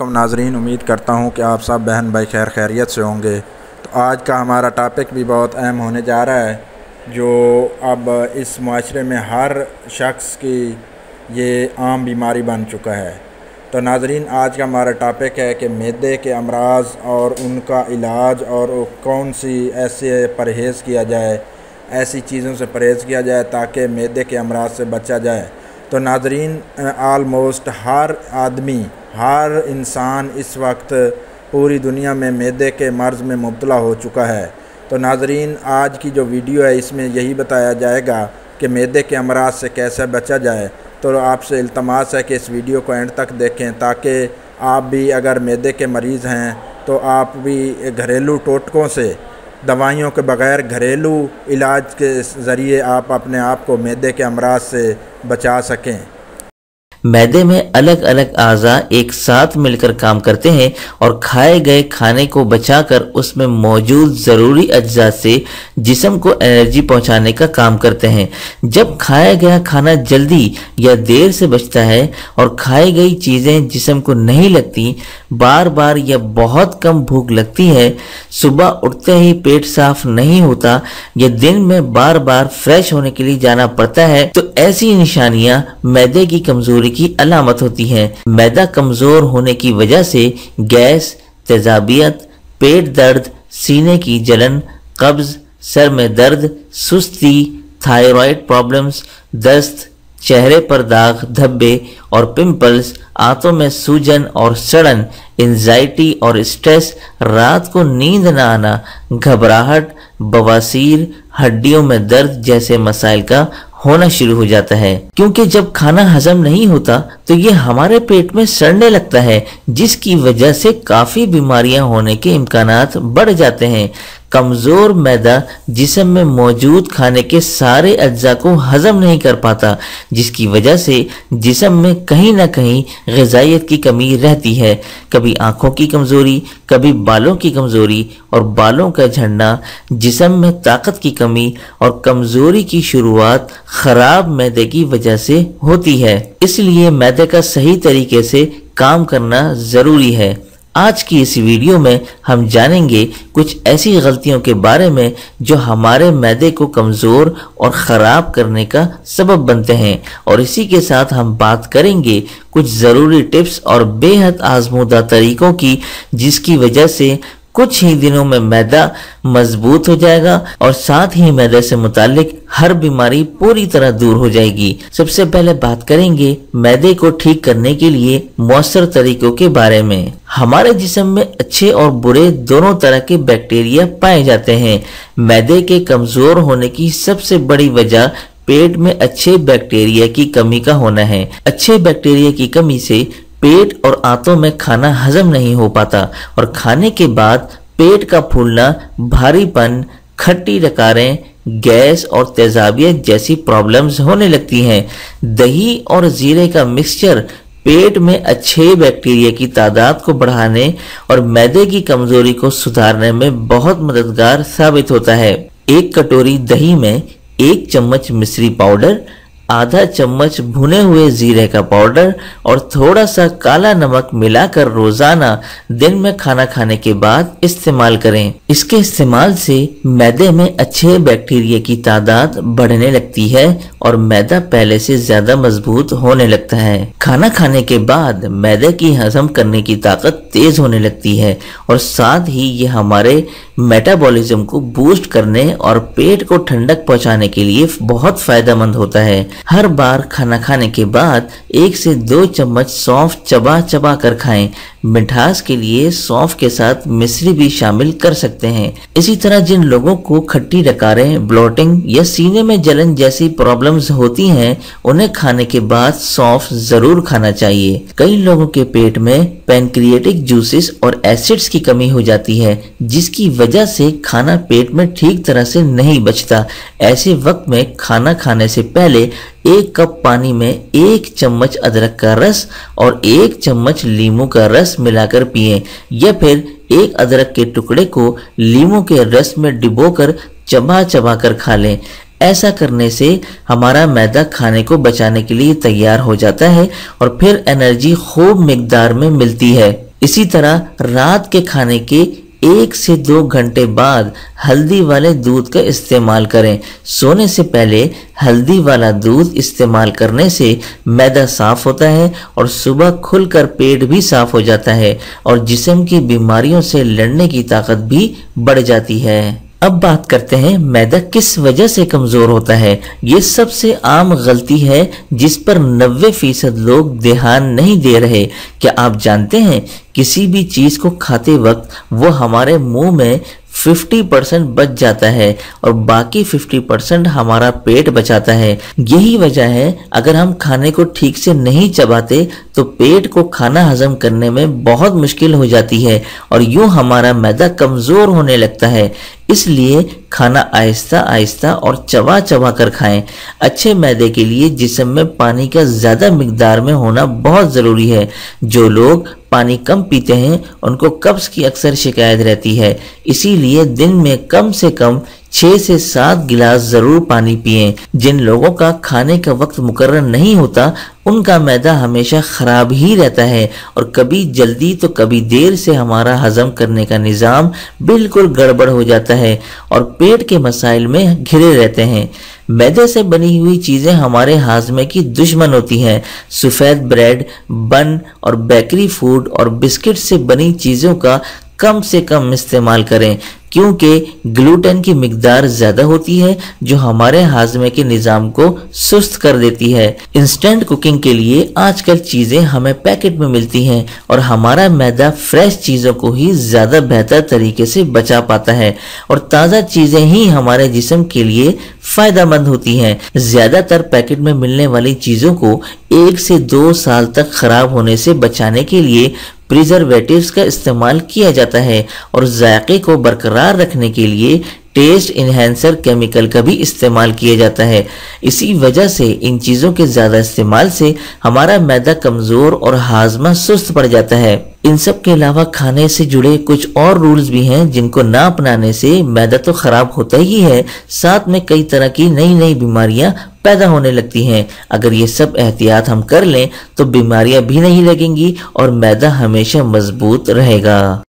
नाजरीन, उम्मीद करता हूँ कि आप सब बहन भाई खैर खैरियत से होंगे। तो आज का हमारा टॉपिक भी बहुत अहम होने जा रहा है, जो अब इस माशरे में हर शख्स की ये आम बीमारी बन चुका है। तो नाजरीन, आज का हमारा टॉपिक है कि मैदे के अमराज और उनका इलाज और कौन सी ऐसे परहेज़ किया जाए, ऐसी चीज़ों से परहेज़ किया जाए ताकि मैदे के अमराज से बचा जाए। तो नाजरीन, आलमोस्ट हर आदमी, हर इंसान इस वक्त पूरी दुनिया में मैदे के मर्ज़ में मुब्तला हो चुका है। तो नाजरीन, आज की जो वीडियो है इसमें यही बताया जाएगा कि मैदे के अमराज से कैसे बचा जाए। तो आपसे इल्तमास है कि इस वीडियो को एंड तक देखें ताकि आप भी अगर मैदे के मरीज़ हैं तो आप भी घरेलू टोटकों से, दवाइयों के बग़ैर घरेलू इलाज के ज़रिए आप अपने आप को मैदे के अमराज से बचा सकें। मैदे में अलग अलग आज़ा एक साथ मिलकर काम करते हैं और खाए गए खाने को बचाकर उसमें मौजूद ज़रूरी अज्जा से जिस्म को एनर्जी पहुंचाने का काम करते हैं। जब खाया गया खाना जल्दी या देर से बचता है और खाई गई चीज़ें जिस्म को नहीं लगती, बार बार या बहुत कम भूख लगती है, सुबह उठते ही पेट साफ नहीं होता या दिन में बार बार फ्रेश होने के लिए जाना पड़ता है, तो ऐसी निशानियां मैदे की कमजोरी की अलामत होती हैं। मैदा कमजोर होने की वजह से गैस, तेजाबियत, पेट दर्द, सीने की जलन, कब्ज, सर में दर्द, सुस्ती, थायराइड प्रॉब्लम्स, दस्त, चेहरे पर दाग, धब्बे और पिंपल्स, आंतों में सूजन और सड़न, एंजाइटी और स्ट्रेस, रात को नींद न आना, घबराहट, बवासीर, हड्डियों में दर्द जैसे मसाइल का होना शुरू हो जाता है। क्योंकि जब खाना हजम नहीं होता तो ये हमारे पेट में सड़ने लगता है, जिसकी वजह से काफी बीमारियां होने के इम्कानात बढ़ जाते हैं। कमजोर मैदा जिस्म में मौजूद खाने के सारे अज्जा को हजम नहीं कर पाता, जिसकी वजह से जिस्म में कहीं ना कहीं ग़िज़ाइयत की कमी रहती है। कभी आंखों की कमजोरी, कभी बालों की कमजोरी और बालों का झड़ना, जिस्म में ताकत की कमी और कमजोरी की शुरुआत खराब मैदे की वजह से होती है। इसलिए मैदे का सही तरीके से काम करना जरूरी है। आज की इस वीडियो में हम जानेंगे कुछ ऐसी गलतियों के बारे में जो हमारे मैदे को कमज़ोर और ख़राब करने का सबब बनते हैं, और इसी के साथ हम बात करेंगे कुछ ज़रूरी टिप्स और बेहद आजमूदा तरीकों की, जिसकी वजह से कुछ ही दिनों में मैदा मजबूत हो जाएगा और साथ ही मैदे से मुतालिक हर बीमारी पूरी तरह दूर हो जाएगी। सबसे पहले बात करेंगे मैदे को ठीक करने के लिए मौसर तरीकों के बारे में। हमारे जिस्म में अच्छे और बुरे दोनों तरह के बैक्टीरिया पाए जाते हैं। मैदे के कमजोर होने की सबसे बड़ी वजह पेट में अच्छे बैक्टीरिया की कमी का होना है। अच्छे बैक्टीरिया की कमी से पेट और आंतों में खाना हजम नहीं हो पाता और खाने के बाद पेट का फूलना, भारीपन, खट्टी डकारें, गैस और तेजाबियत जैसी प्रॉब्लम्स होने लगती हैं। दही और जीरे का मिक्सचर पेट में अच्छे बैक्टीरिया की तादाद को बढ़ाने और मैदे की कमजोरी को सुधारने में बहुत मददगार साबित होता है। एक कटोरी दही में 1 चम्मच मिश्री पाउडर, आधा चम्मच भुने हुए जीरे का पाउडर और थोड़ा सा काला नमक मिलाकर रोजाना दिन में खाना खाने के बाद इस्तेमाल करें। इसके इस्तेमाल से मैदे में अच्छे बैक्टीरिया की तादाद बढ़ने लगती है और मैदा पहले से ज्यादा मजबूत होने लगता है। खाना खाने के बाद मैदे की हजम करने की ताकत तेज होने लगती है और साथ ही ये हमारे मेटाबॉलिज्म को बूस्ट करने और पेट को ठंडक पहुंचाने के लिए बहुत फायदेमंद होता है। हर बार खाना खाने के बाद 1 से 2 चम्मच सौंफ चबा चबा कर खाएं। मिठास के लिए सौंफ के साथ मिश्री भी शामिल कर सकते हैं। इसी तरह जिन लोगों को खट्टी डकारें, ब्लोटिंग या सीने में जलन जैसी प्रॉब्लम्स होती हैं, उन्हें खाने के बाद सौंफ जरूर खाना चाहिए। कई लोगों के पेट में पैनक्रियाटिक जूसेस और एसिड्स की कमी हो जाती है, जिसकी वजह से खाना पेट में ठीक तरह से नहीं बचता। ऐसे वक्त में खाना खाने से पहले 1 कप पानी में 1 चम्मच अदरक का रस और 1 चम्मच लीमू का रस मिलाकर पिएं, या फिर 1 अदरक के टुकड़े को लीमू के रस में डिबोकर चबा चबा कर खा लें। ऐसा करने से हमारा मैदा खाने को बचाने के लिए तैयार हो जाता है और फिर एनर्जी खूब मिकदार में मिलती है। इसी तरह रात के खाने के 1 से 2 घंटे बाद हल्दी वाले दूध का इस्तेमाल करें। सोने से पहले हल्दी वाला दूध इस्तेमाल करने से मैदा साफ होता है और सुबह खुलकर पेट भी साफ हो जाता है और जिस्म की बीमारियों से लड़ने की ताकत भी बढ़ जाती है। अब बात करते हैं मैदा किस वजह से कमजोर होता है। ये सबसे आम गलती है जिस पर 90% लोग ध्यान नहीं दे रहे। क्या आप जानते हैं किसी भी चीज को खाते वक्त वो हमारे मुंह में 50% बच जाता है और बाकी 50% हमारा पेट बचाता है। यही वजह है अगर हम खाने को ठीक से नहीं चबाते तो पेट को खाना हजम करने में बहुत मुश्किल हो जाती है और यूं हमारा मैदा कमजोर होने लगता है। इसलिए खाना आहिस्ता आहिस्ता और चबा चबा कर खाएं। अच्छे मैदे के लिए जिस्म में पानी का ज्यादा मिकदार में होना बहुत जरूरी है। जो लोग पानी कम पीते हैं उनको कब्ज की अक्सर शिकायत रहती है। इसीलिए दिन में कम से कम 6 से 7 गिलास जरूर पानी पिएं। जिन लोगों का खाने का वक्त मुकर्रर नहीं होता उनका मैदा हमेशा खराब ही रहता है और कभी जल्दी तो कभी देर से हमारा हजम करने का निज़ाम बिल्कुल गड़बड़ हो जाता है और पेट के मसाइल में घिरे रहते हैं। मैदे से बनी हुई चीजें हमारे हाजमे की दुश्मन होती हैं। सफेद ब्रेड, बन और बेकरी फूड और बिस्किट से बनी चीजों का कम से कम इस्तेमाल करें क्योंकि ग्लूटेन की मिकदार ज्यादा होती है जो हमारे हाजमे के निज़ाम को सुस्त कर देती है। इंस्टेंट कुकिंग के लिए आजकल चीजें हमें पैकेट में मिलती हैं और हमारा मैदा फ्रेश चीजों को ही ज्यादा बेहतर तरीके से बचा पाता है और ताज़ा चीजें ही हमारे जिस्म के लिए फायदेमंद होती हैं। ज्यादातर पैकेट में मिलने वाली चीजों को 1 से 2 साल तक खराब होने से बचाने के लिए प्रिजर्वेटिव्स का इस्तेमाल किया जाता है और जायके को बरकरार रखने के लिए टेस्ट इन्हेंसर केमिकल का भी इस्तेमाल किया जाता है। इसी वजह से इन चीज़ों के ज़्यादा इस्तेमाल से हमारा मैदा कमज़ोर और हाजमा सुस्त पड़ जाता है। इन सब के अलावा खाने से जुड़े कुछ और रूल्स भी हैं जिनको ना अपनाने से मैदा तो खराब होता ही है, साथ में कई तरह की नई नई बीमारियां पैदा होने लगती हैं। अगर ये सब एहतियात हम कर लें तो बीमारियां भी नहीं लगेंगी और मैदा हमेशा मजबूत रहेगा।